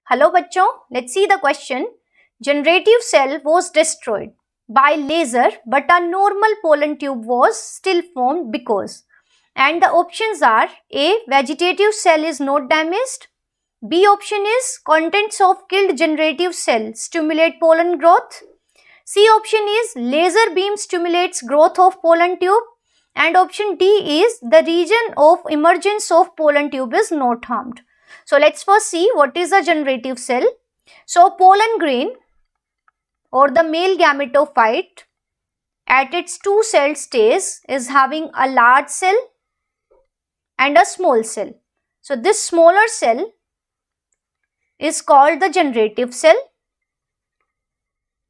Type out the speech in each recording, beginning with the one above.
Hello बच्चों, let's see the question. Generative cell was destroyed by laser but a normal pollen tube was still formed because. And the options are A. Vegetative cell is not damaged. B option is contents of killed generative cell stimulate pollen growth. C option is laser beam stimulates growth of pollen tube. And option D is the region of emergence of pollen tube is not harmed. So let's first see what is a generative cell. So pollen grain or the male gametophyte at its two cell stage is having a large cell and a small cell. So this smaller cell is called the generative cell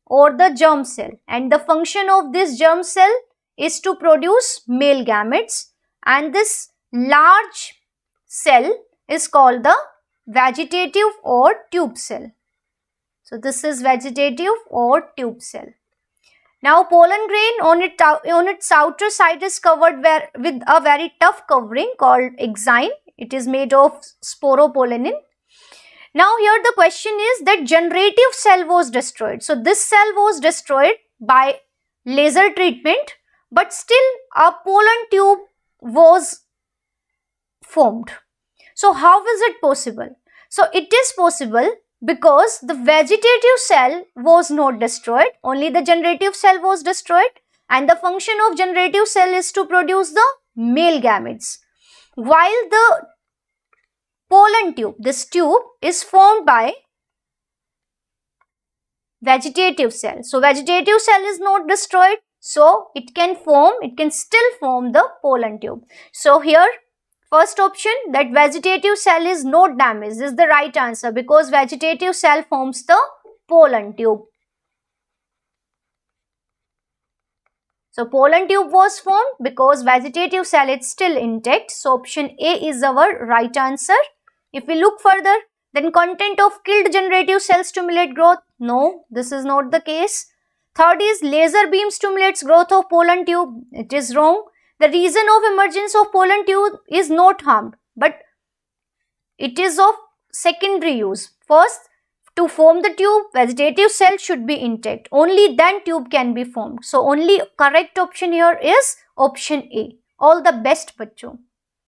or the germ cell, and the function of this germ cell is to produce male gametes, and this large cell is called the vegetative or tube cell. So this is vegetative or tube cell. Now pollen grain on its outer side is covered with a very tough covering called exine. It is made of sporopollenin. Now here the question is that generative cell was destroyed. So this cell was destroyed by laser treatment, but still a pollen tube was formed. So how is it possible? So it is possible because the vegetative cell was not destroyed, only the generative cell was destroyed, and the function of generative cell is to produce the male gametes, while the pollen tube, this tube is formed by vegetative cell. So vegetative cell is not destroyed, so it can still form the pollen tube. So here first option, that vegetative cell is not damaged, is the right answer because vegetative cell forms the pollen tube. So pollen tube was formed because vegetative cell is still intact. So option A is our right answer. If we look further, then content of killed generative cell stimulate growth. No, this is not the case. Third is laser beam stimulates growth of pollen tube. It is wrong. The region of emergence of pollen tube is not harmed, but it is of secondary use. First, to form the tube, vegetative cell should be intact. Only then tube can be formed. So only correct option here is option A. All the best, bachcho.